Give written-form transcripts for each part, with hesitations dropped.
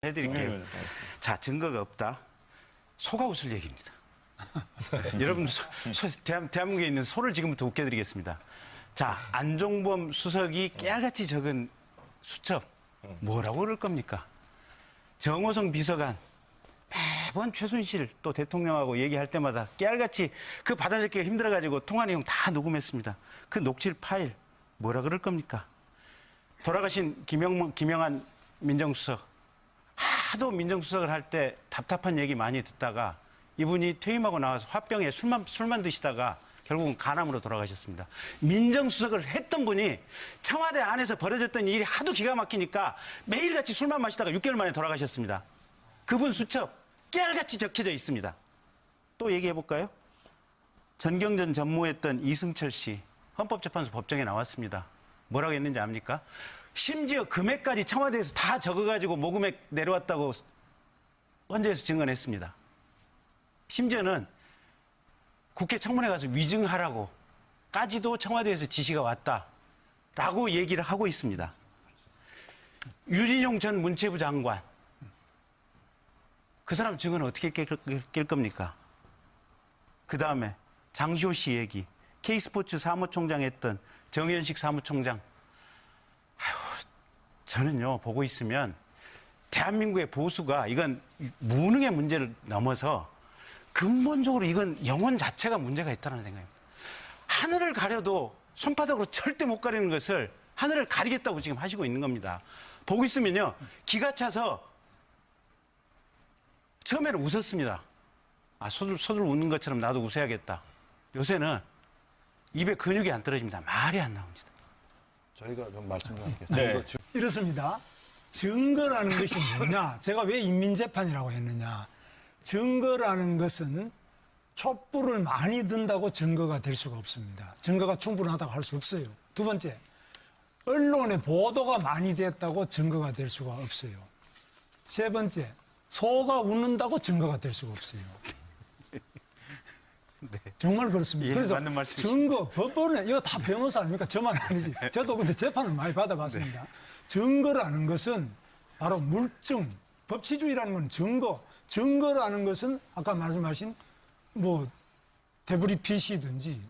해드릴게요. 자, 증거가 없다. 소가 웃을 얘기입니다. 여러분, 대한민국에 있는 소를 지금부터 웃겨드리겠습니다. 자, 안종범 수석이 깨알같이 적은 수첩, 뭐라고 그럴 겁니까? 정호성 비서관, 매번 최순실 또 대통령하고 얘기할 때마다 깨알같이 그 받아적기가 힘들어가지고 통화 내용 다 녹음했습니다. 그 녹취 파일, 뭐라 그럴 겁니까? 돌아가신 김영한 민정수석, 하도 민정수석을 할 때 답답한 얘기 많이 듣다가 이분이 퇴임하고 나와서 화병에 술만 드시다가 결국은 간암으로 돌아가셨습니다. 민정수석을 했던 분이 청와대 안에서 벌어졌던 일이 하도 기가 막히니까 매일같이 술만 마시다가 6개월 만에 돌아가셨습니다. 그분 수첩 깨알같이 적혀져 있습니다. 또 얘기해볼까요? 전경련 전무했던 이승철 씨 헌법재판소 법정에 나왔습니다. 뭐라고 했는지 압니까? 심지어 금액까지 청와대에서 다 적어가지고 모금액 내려왔다고 헌재에서 증언했습니다. 심지어는 국회 청문회 가서 위증하라고까지도 청와대에서 지시가 왔다라고 얘기를 하고 있습니다. 유진용 전 문체부 장관, 그 사람 증언은 어떻게 깰 겁니까? 그 다음에 장시호 씨 얘기, K스포츠 사무총장 했던 정현식 사무총장. 저는요, 보고 있으면 대한민국의 보수가 이건 무능의 문제를 넘어서 근본적으로 이건 영혼 자체가 문제가 있다는 생각입니다. 하늘을 가려도 손바닥으로 절대 못 가리는 것을 하늘을 가리겠다고 지금 하시고 있는 겁니다. 보고 있으면요, 기가 차서 처음에는 웃었습니다. 아, 소들 웃는 것처럼 나도 웃어야겠다. 요새는 입에 근육이 안 떨어집니다. 말이 안 나옵니다. 저희가 좀 말씀드릴게요. 네. 이렇습니다. 증거라는 것이 뭐냐? 제가 왜 인민재판이라고 했느냐? 증거라는 것은 촛불을 많이 든다고 증거가 될 수가 없습니다. 증거가 충분하다고 할 수 없어요. 두 번째, 언론의 보도가 많이 됐다고 증거가 될 수가 없어요. 세 번째, 소가 웃는다고 증거가 될 수가 없어요. 네. 정말 그렇습니다. 예, 그래서 맞는 증거, 법원에, 이거 다 변호사 아닙니까? 저만 아니지. 저도 근데 재판을 많이 받아봤습니다. 네. 증거라는 것은 바로 물증, 법치주의라는 건 증거라는 것은 아까 말씀하신 뭐 데브리 핏이든지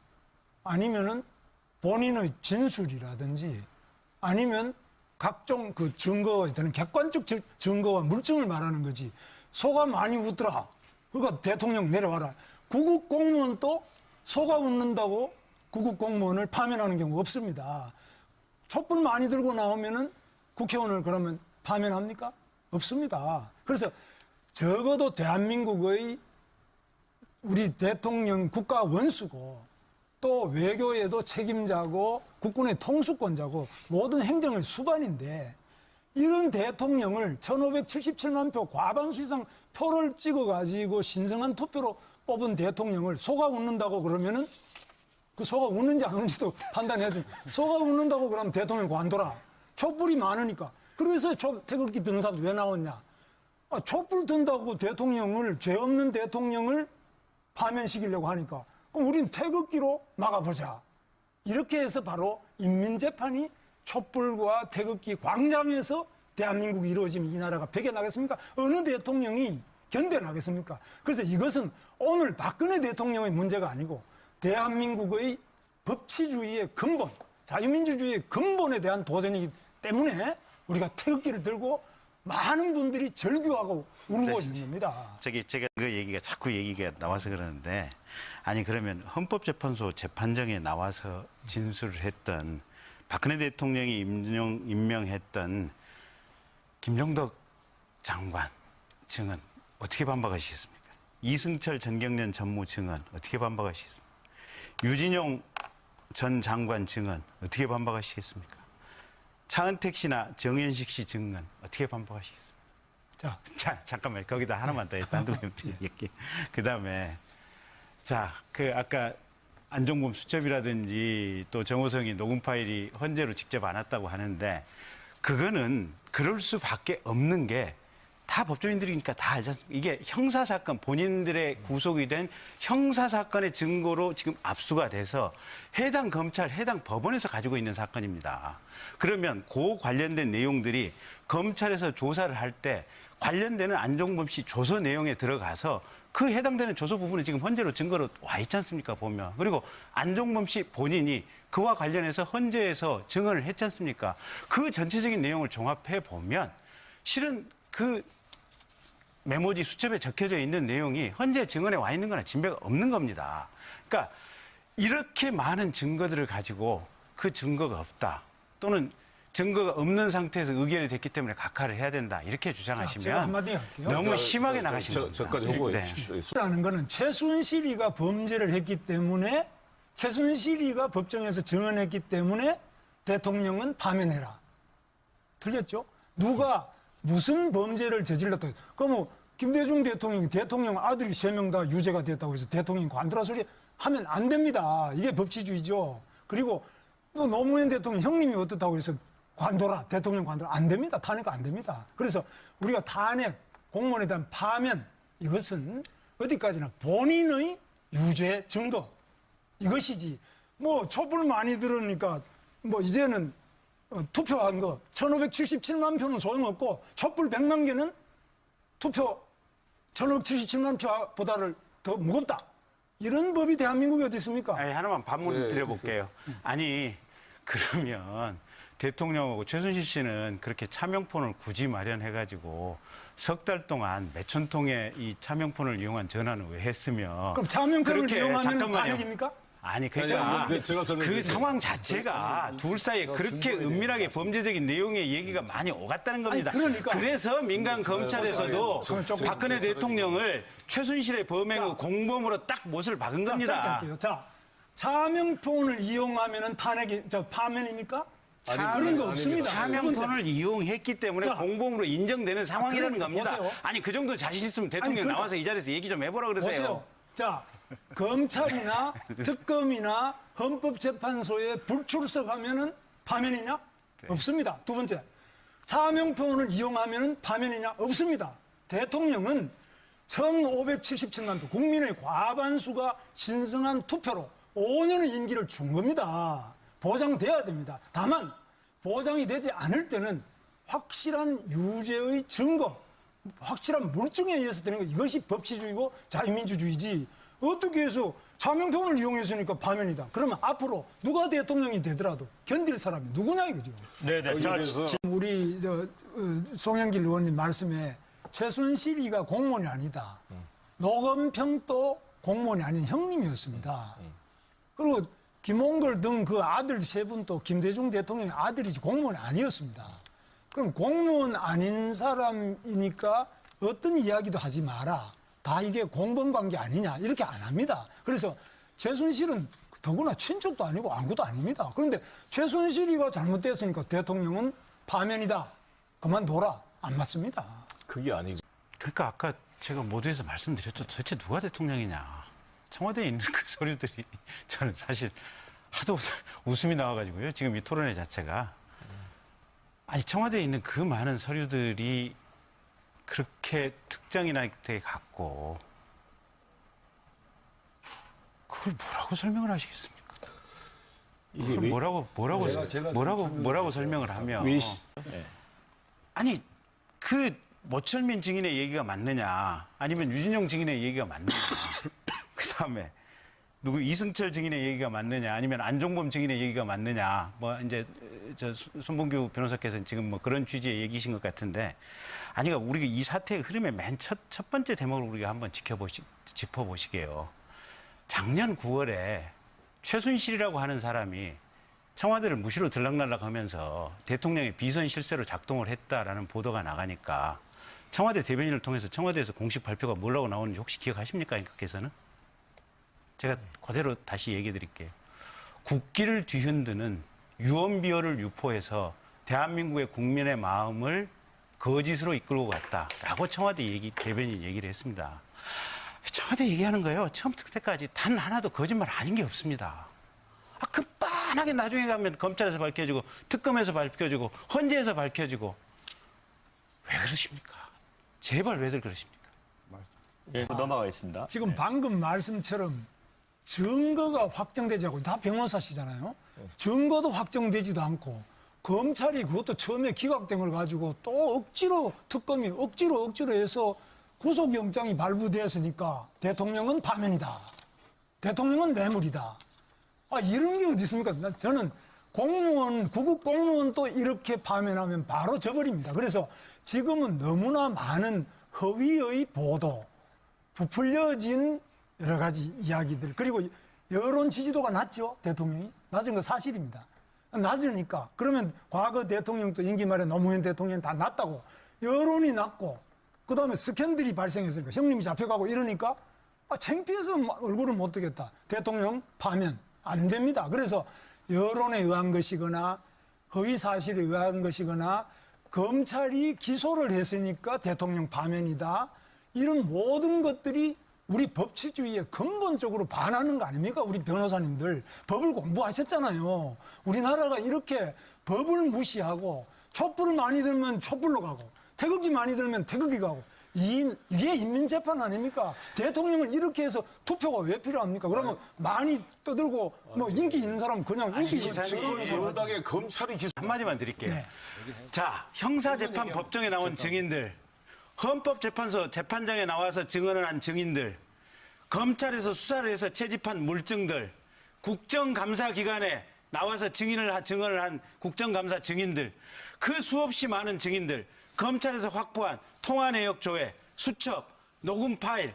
아니면은 본인의 진술이라든지 아니면 각종 그 증거에 되는 객관적 증거와 물증을 말하는 거지. 소가 많이 웃더라. 그러니까 대통령 내려와라. 구급 공무원도 소가 웃는다고 구급 공무원을 파면하는 경우 없습니다. 촛불 많이 들고 나오면은 국회의원을 그러면 파면합니까? 없습니다. 그래서 적어도 대한민국의 우리 대통령 국가 원수고 또 외교에도 책임자고 국군의 통수권자고 모든 행정의 수반인데 이런 대통령을 1577만 표 과반수 이상 표를 찍어가지고 신성한 투표로 뽑은 대통령을 소가 웃는다고 그러면은 그 소가 웃는지 안 웃는지도 판단해야지. 소가 웃는다고 그러면 대통령 관둬라. 촛불이 많으니까. 그래서 태극기 드는 사람 왜 나왔냐? 아, 촛불 든다고 대통령을, 죄 없는 대통령을 파면시키려고 하니까 그럼 우린 태극기로 막아보자. 이렇게 해서 바로 인민재판이 촛불과 태극기 광장에서 대한민국이 이루어지면 이 나라가 배겨나겠습니까? 어느 대통령이 견뎌나겠습니까? 그래서 이것은 오늘 박근혜 대통령의 문제가 아니고 대한민국의 법치주의의 근본, 자유민주주의의 근본에 대한 도전이기 때문에 우리가 태극기를 들고 많은 분들이 절규하고 울고 있는 겁니다. 제가 그 얘기가 자꾸 얘기가 나와서 그러는데, 아니 그러면 헌법재판소 재판정에 나와서 진술을 했던 박근혜 대통령이 임명했던 김종덕 장관 증언 어떻게 반박하시겠습니까? 이승철 전경련 전무 증언 어떻게 반박하시겠습니까? 유진용 전 장관 증언 어떻게 반박하시겠습니까? 차은택 씨나 정현식 씨 증언 어떻게 반박하시겠습니까? 자, 잠깐만 거기다 하나만 더 단독 얘기. 그 다음에 아까 안종범 수첩이라든지 또 정호성이 녹음 파일이 헌재로 직접 안 왔다고 하는데 그거는 그럴 수밖에 없는 게 다 법조인들이니까 다 알지 않습니까? 이게 형사사건, 본인들의 구속이 된 형사사건의 증거로 지금 압수가 돼서 해당 검찰, 해당 법원에서 가지고 있는 사건입니다. 그러면 그 관련된 내용들이 검찰에서 조사를 할 때 관련되는 안종범 씨 조서 내용에 들어가서 그 해당되는 조서 부분이 지금 헌재로 증거로 와 있지 않습니까, 보면. 그리고 안종범 씨 본인이 그와 관련해서 헌재에서 증언을 했지 않습니까? 그 전체적인 내용을 종합해 보면 실은 그 메모지 수첩에 적혀져 있는 내용이 헌재 증언에 와 있는 거나 진배가 없는 겁니다. 그러니까 이렇게 많은 증거들을 가지고 그 증거가 없다, 또는 증거가 없는 상태에서 의결이 됐기 때문에 각하를 해야 된다, 이렇게 제가 주장하시면 한마디 할게요. 너무 심하게 나가시는 겁니다. 저까지 홍보해 주십시오. 라는 거는 최순실이가 범죄를 했기 때문에 최순실이가 법정에서 증언했기 때문에 대통령은 파면해라. 틀렸죠? 누가 무슨 범죄를 저질렀다. 그럼 김대중 대통령이 대통령 아들이 3명 다 유죄가 됐다고 해서 대통령 관두라 소리 하면 안 됩니다. 이게 법치주의죠. 그리고 또 노무현 대통령 형님이 어떻다고 해서 관둬라, 대통령 관둬라. 안 됩니다. 탄핵 안 됩니다. 그래서 우리가 탄핵, 공무원에 대한 파면, 이것은 어디까지나 본인의 유죄 증거, 이것이지. 뭐 촛불 많이 들으니까 뭐 이제는 투표한 거 1577만 표는 소용없고 촛불 100만 개는 투표 1577만 표보다를 더 무겁다. 이런 법이 대한민국에 어디 있습니까? 아니, 하나만 반문 네, 드려볼게요. 아니, 그러면 대통령하고 최순실 씨는 그렇게 차명폰을 굳이 마련해가지고 석 달 동안 몇천 통의 이 차명폰을 이용한 전화는 왜 했으면. 그럼 차명표를 그렇게, 이용하면 잠깐만요. 탄핵입니까? 아니, 그러니까 아니, 제가 그 설명드릴게요. 상황 자체가 둘 사이에 그렇게 은밀하게 범죄적인 내용의 얘기가 많이 오갔다는 겁니다. 아니, 그러니까. 그래서 민간 검찰에서도 그러면 조금 박근혜 대통령을 최순실의 범행의 공범으로 딱 못을 박은 짧게 겁니다. 할게요. 자, 차명폰을 이용하면은 탄핵이, 파면입니까? 그런 거 없습니다. 차명폰을 이용했기 때문에 자, 공범으로 인정되는 상황이라는 그러니까 겁니다. 보세요. 아니, 그 정도 자신 있으면 대통령 그러니까 나와서 이 자리에서 얘기 좀 해보라 그러세요. 보세요. 자, 검찰이나 특검이나 헌법재판소에 불출석하면은 파면이냐? 없습니다. 두 번째, 차명폰을 이용하면은 파면이냐? 없습니다. 대통령은 1577만 표, 국민의 과반수가 신성한 투표로 5년의 임기를 준 겁니다. 보장돼야 됩니다. 다만 보장이 되지 않을 때는 확실한 유죄의 증거, 확실한 물증에 의해서 되는 거, 이것이 법치주의고 자유민주주의지. 어떻게 해서 차명표를 이용했으니까 파면이다. 그러면 앞으로 누가 대통령이 되더라도 견딜 사람이 누구냐 이거죠. 네네. 자, 지금 우리 송영길 의원님 말씀에 최순실이가 공무원이 아니다. 노건평도 공무원이 아닌 형님이었습니다. 그리고 김홍걸 등 그 아들 3분도 김대중 대통령의 아들이지 공무원이 아니었습니다. 그럼 공무원 아닌 사람이니까 어떤 이야기도 하지 마라. 다 이게 공범관계 아니냐 이렇게 안 합니다. 그래서 최순실은 더구나 친척도 아니고 아무것도 아닙니다. 그런데 최순실이가 잘못됐으니까 대통령은 파면이다. 그만둬라. 안 맞습니다. 그게 아니고. 그러니까 아까 제가 모두에서 말씀드렸죠. 도대체 누가 대통령이냐. 청와대에 있는 그 서류들이 저는 사실 하도 웃음이 나와가지고요. 지금 이 토론회 자체가. 아니, 청와대에 있는 그 많은 서류들이 그렇게 특정인한테 갖고 그걸 뭐라고 설명을 하시겠습니까? 이게 그걸 제가 뭐라고 설명을 하면 아니, 그 모철민 증인의 얘기가 맞느냐, 아니면 유진용 증인의 얘기가 맞느냐, 그다음에 누구 이승철 증인의 얘기가 맞느냐, 아니면 안종범 증인의 얘기가 맞느냐, 뭐 이제 저 손봉규 변호사께서는 지금 뭐 그런 취지의 얘기신 것 같은데, 아니, 그러니까 우리가 이 사태의 흐름의 맨 첫 번째 대목을 우리가 한번 짚어보시게요. 작년 9월에 최순실이라고 하는 사람이 청와대를 무시로 들락날락하면서 대통령의 비선 실세로 작동을 했다라는 보도가 나가니까 청와대 대변인을 통해서 청와대에서 공식 발표가 뭐라고 나오는지 혹시 기억하십니까? 인께서는? 제가 그대로 다시 얘기해 드릴게요. 국기를 뒤흔드는 유언비어를 유포해서 대한민국의 국민의 마음을 거짓으로 이끌고 갔다라고 청와대 대변인이 얘기를 했습니다. 청와대 얘기하는 거예요. 처음부터 끝까지 단 하나도 거짓말 아닌 게 없습니다. 급반하게 나중에 가면 검찰에서 밝혀지고 특검에서 밝혀지고 헌재에서 밝혀지고. 왜 그러십니까? 제발 왜들 그러십니까? 예, 넘어가겠습니다. 지금 방금 말씀처럼 증거가 확정되지 않고 다 변호사시잖아요. 증거도 확정되지도 않고 검찰이 그것도 처음에 기각된 걸 가지고 또 억지로 특검이 억지로 해서 구속영장이 발부되었으니까 대통령은 파면이다. 대통령은 뇌물이다. 아, 이런 게 어디 있습니까? 저는 공무원, 구급 공무원도 이렇게 파면하면 바로 져버립니다. 그래서 지금은 너무나 많은 허위의 보도, 부풀려진 여러 가지 이야기들, 그리고 여론 지지도가 낮죠, 대통령이. 낮은 거 사실입니다. 낮으니까. 그러면 과거 대통령도 임기 말에 노무현 대통령 다 낮다고. 여론이 낮고, 그 다음에 스캔들이 발생했으니까, 형님이 잡혀가고 이러니까, 창피해서 얼굴을 못 뜨겠다. 대통령 파면 안 됩니다. 그래서 여론에 의한 것이거나, 허위 사실에 의한 것이거나, 검찰이 기소를 했으니까 대통령 파면이다. 이런 모든 것들이 우리 법치주의에 근본적으로 반하는 거 아닙니까? 우리 변호사님들. 법을 공부하셨잖아요. 우리나라가 이렇게 법을 무시하고 촛불을 많이 들면 촛불로 가고 태극기 많이 들면 태극기 가고 이게 인민재판 아닙니까? 대통령을 이렇게 해서 투표가 왜 필요합니까? 그러면 많이 떠들고 뭐 인기 있는 사람은 그냥 인기 있는 사람. 여당의 검찰이 기소. 한마디만 드릴게요. 네. 자, 형사재판 법정에 나온 증인들, 헌법재판소 재판장에 나와서 증언을 한 증인들, 검찰에서 수사를 해서 채집한 물증들, 국정감사기관에 나와서 증언을 한 국정감사 증인들, 그 수없이 많은 증인들, 검찰에서 확보한 통화 내역 조회, 수첩, 녹음 파일,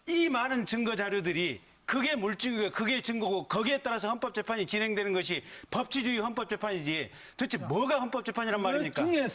이 많은 증거 자료들이 그게 물증이고 그게 증거고 거기에 따라서 헌법재판이 진행되는 것이 법치주의 헌법재판이지 도대체 뭐가 헌법재판이란 말입니까? 그 중에